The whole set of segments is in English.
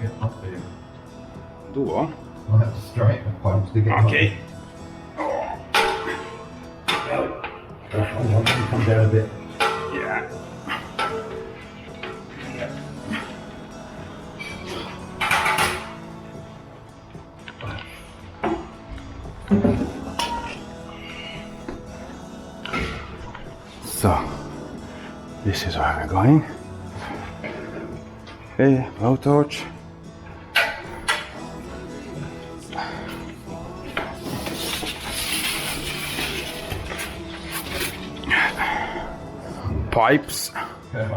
get up there. Då? I'll have to straighten the pipes to get Okej. I'll come down a bit. Yeah. So, this is where we're going. Okay, blowtorch. Pipes. That's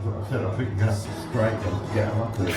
what I said, I think you're going to have to straighten them to get them up there.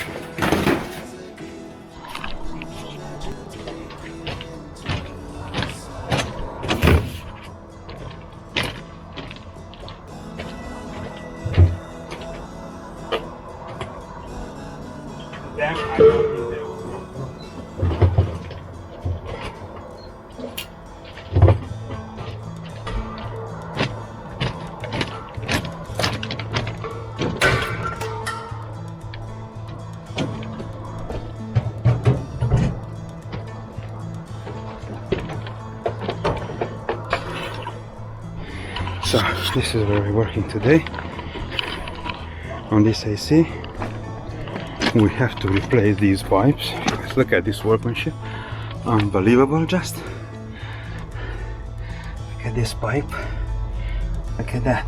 So this is where we're working today on this AC. We have to replace these pipes. Look at this workmanship, unbelievable. Just look at this pipe, look at that,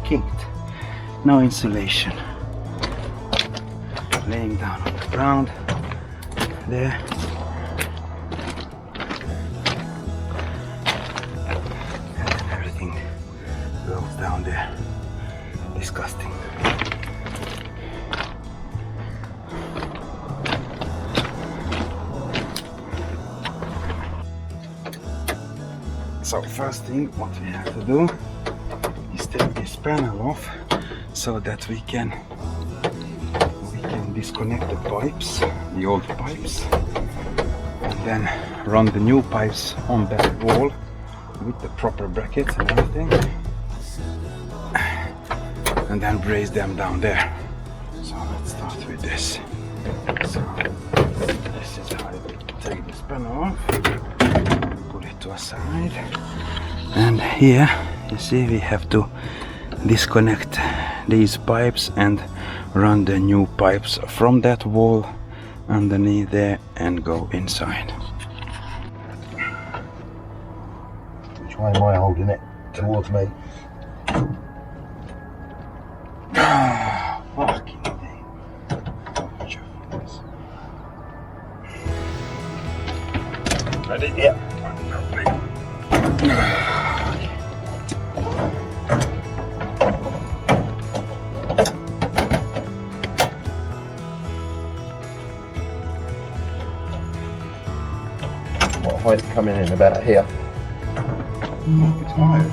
kinked, no insulation, laying down on the ground there. Down there, disgusting. So first thing what we have to do is take this panel off so that we can disconnect the pipes, the old pipes, and then run the new pipes on that wall with the proper brackets and everything, and then brace them down there. So let's start with this. So this is how you take this panel off, put it to a side, and here you see we have to disconnect these pipes and run the new pipes from that wall underneath there and go inside. Which way am I holding it? Towards me. Fucking thing. Ready? Yeah. What height's coming in about here? It's higher.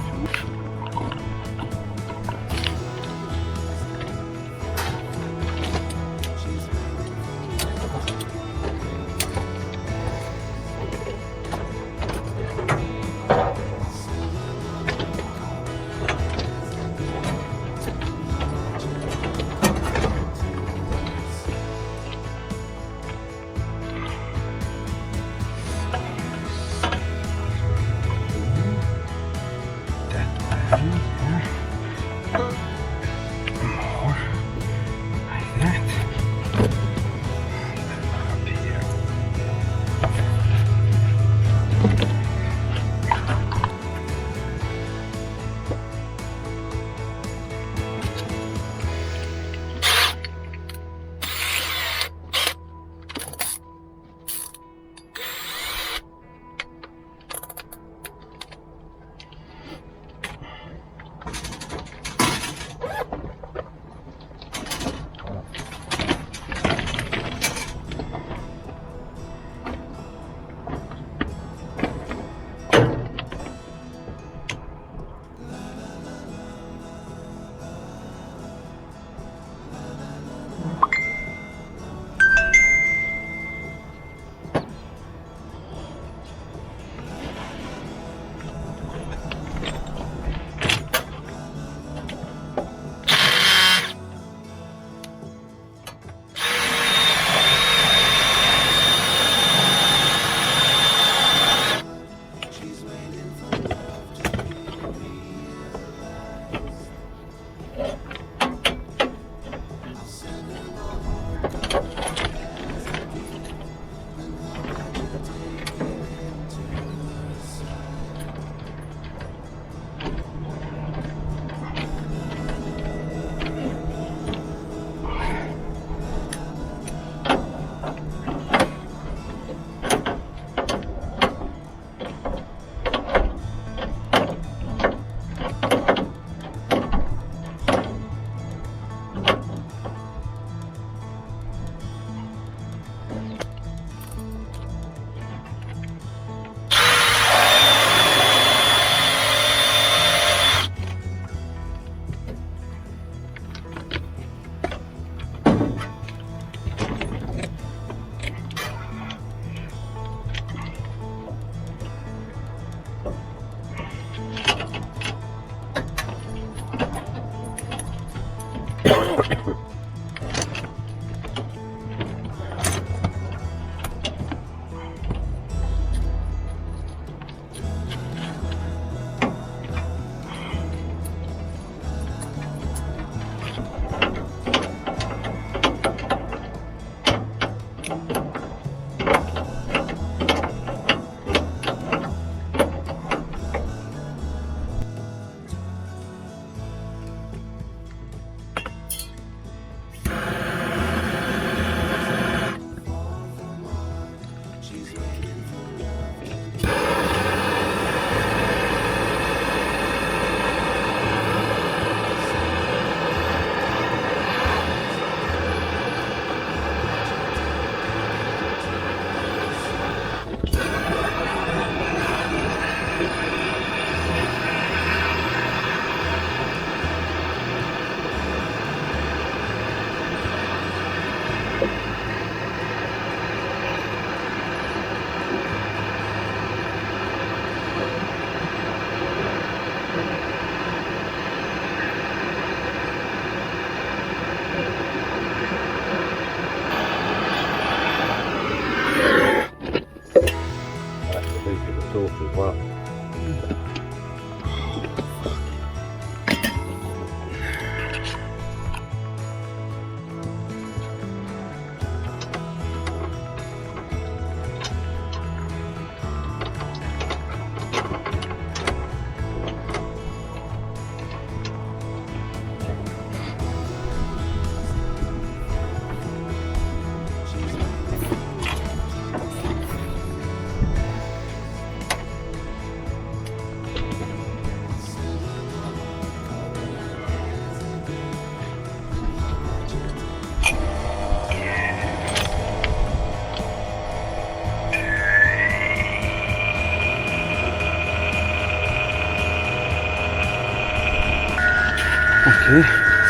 Okay,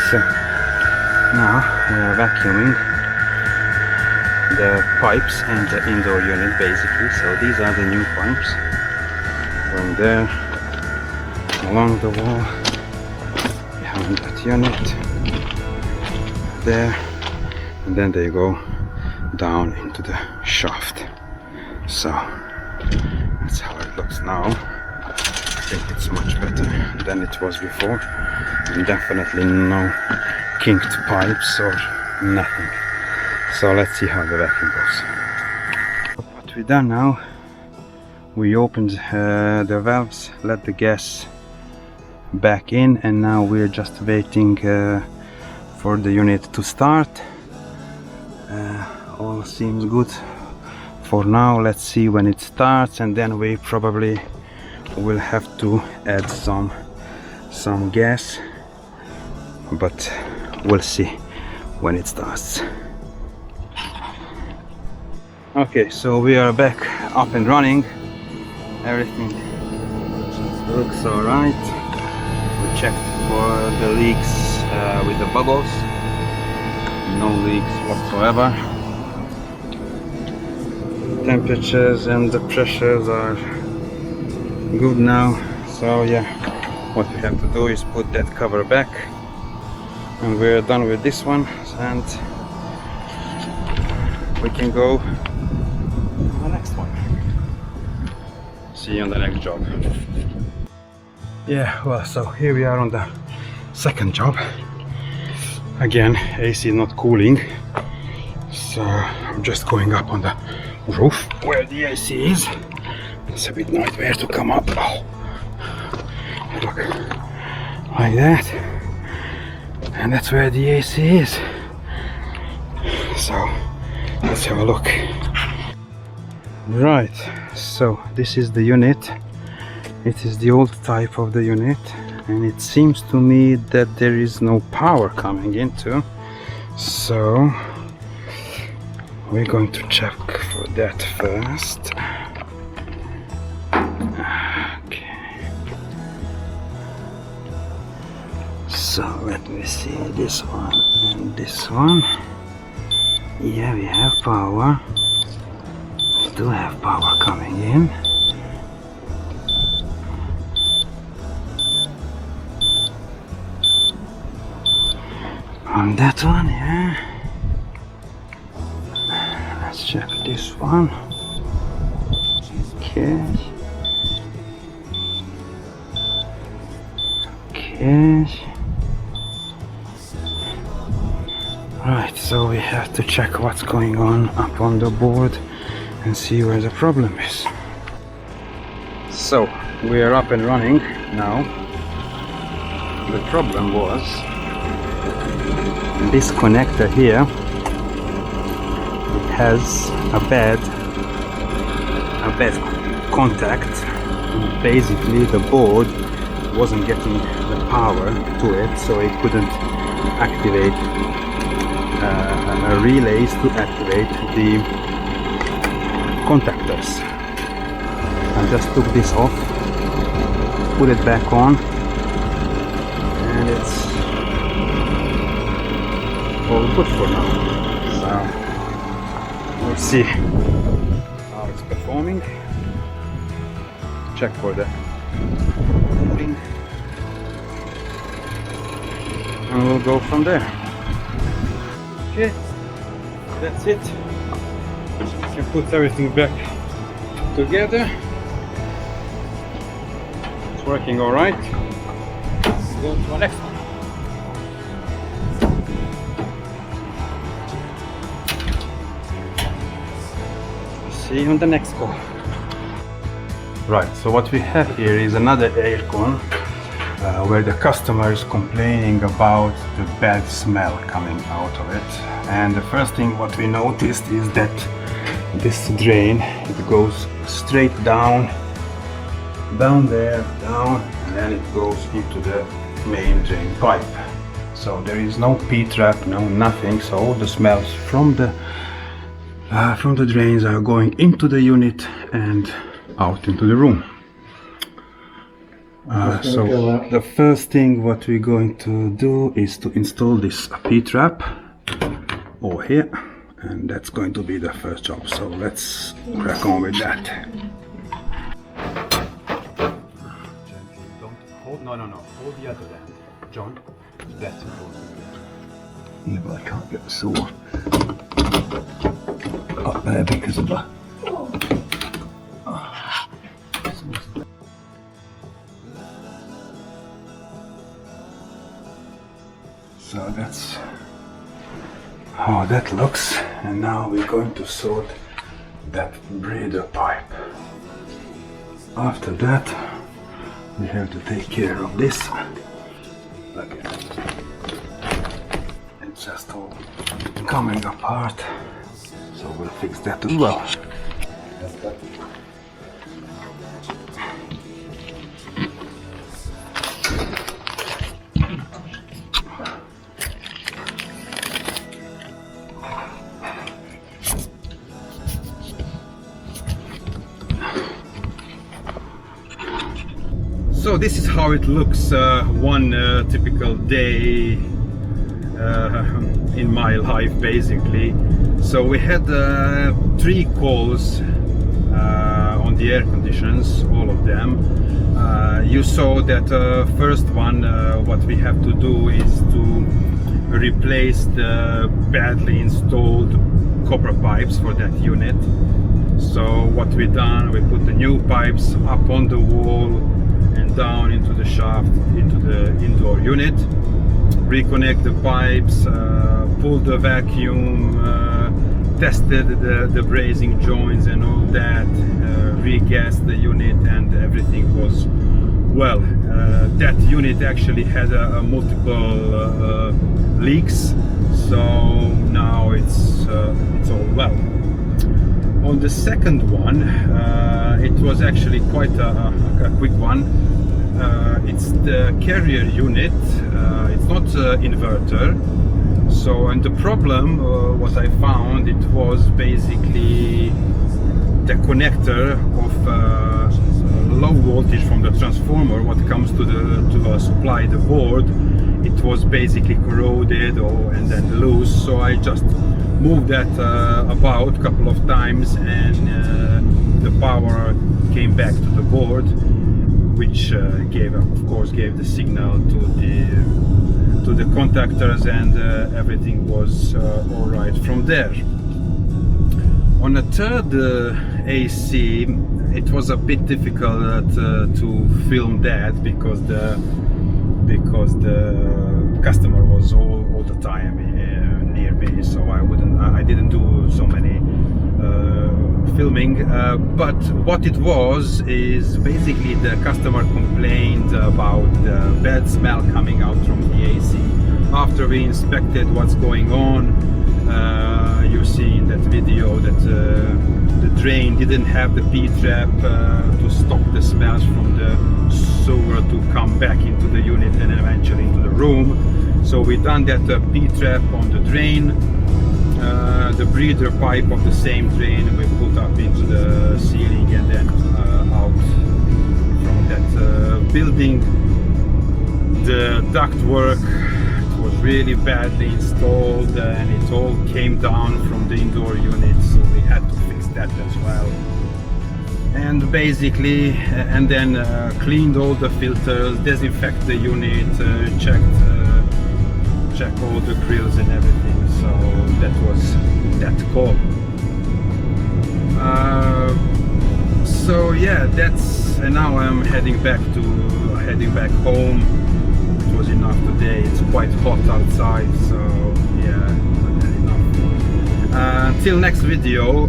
so now we are vacuuming the pipes in the indoor unit basically. So these are the new pipes from there along the wall behind that unit there, and then they go down into the shaft. So that's how it looks now. I think it's much better than it was before, and definitely no kinked pipes or nothing. So let's see how the vacuum goes. What we done now, we opened the valves, let the gas back in, and now we're just waiting for the unit to start. All seems good for now. Let's see when it starts, and then we probably will have to add some gas, but we'll see when it starts. Okay, so we are back up and running. Everything looks alright. We checked for the leaks with the bubbles. No leaks whatsoever. Temperatures and the pressures are good now. So yeah, what we have to do is put that cover back, and we're done with this one, and we can go on the next one. See you on the next job. Yeah, well, so here we are on the second job. Again, AC is not cooling, so I'm just going up on the roof where the AC is. It's a bit nightmare to come up. Oh. Look, like that, and that's where the AC is. So let's have a look. Right, so this is the unit. It is the old type of the unit, and it seems to me that there is no power coming into, so we're going to check for that first. Okay, so let me see this one and this one. Yeah, we have power. We do have power coming in. On that one, yeah. Let's check this one. Okay. Okay. Right, so we have to check what's going on up on the board and see where the problem is. So we are up and running now. The problem was this connector here. It has a bad contact. Basically the board wasn't getting the power to it, so it couldn't activate relays to activate the contactors. I just took this off, put it back on, and it's all good for now. So we'll see how it's performing. Check for the ring, and we'll go from there. Okay, that's it. You can put everything back together. It's working all right. Let's go to the next one. See you on the next call. Right, so what we have here is another air con where the customer is complaining about the bad smell coming out of it. And the first thing what we noticed is that this drain, it goes straight down there, down, and then it goes into the main drain pipe. So there is no P-trap, no nothing, so all the smells from the drains are going into the unit and out into the room. So the first thing what we're going to do is to install this P-trap over here, and that's going to be the first job. So let's crack on with that. Don't hold, no, hold the other end, John. That's important. Yeah, but I can't get the saw up there because of the... So that's how that looks, and now we're going to sort that breather pipe. After that, we have to take care of this. Again, it's just all coming apart, so we'll fix that as well. So this is how it looks one typical day in my life, basically. So we had 3 calls on the air conditions, all of them. You saw that first one, what we have to do is to replace the badly installed copper pipes for that unit. So what we done, we put the new pipes up on the wall and down into the shaft, into the indoor unit, reconnect the pipes, pull the vacuum, tested the brazing joints and all that, re-gassed the unit, and everything was well. That unit actually had multiple leaks, so now it's all well. On the second one, it was actually quite a quick one. It's the carrier unit, it's not inverter. So, and the problem, what I found, it was basically the connector of low voltage from the transformer, what comes to supply the board. It was basically corroded and then loose, so I just moved that about a couple of times, and the power came back to the board, which gave the signal to the contactors, and everything was all right from there. On the third AC, it was a bit difficult to film that because the customer was all the time near me, so I didn't do so many filming, but what it was is basically the customer complained about the bad smell coming out from the AC. After we inspected what's going on, you see in that video that the drain didn't have the P-trap to stop the smells from the sewer to come back into the unit and eventually into the room. So we done that P-trap on the drain. The breather pipe of the same drain we put up into the ceiling and then out from that building. The ductwork was really badly installed and it all came down from the indoor unit, so we had to fix that as well. And basically, and then cleaned all the filters, disinfect the unit, check all the grills and everything. So that was that call. So yeah, and now I'm heading back home. It was enough today. It's quite hot outside, so yeah, enough. Until next video,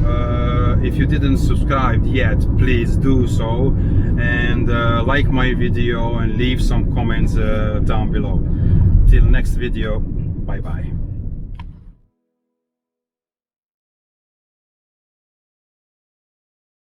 if you didn't subscribe yet, please do so, and like my video and leave some comments down below. Till next video, bye bye.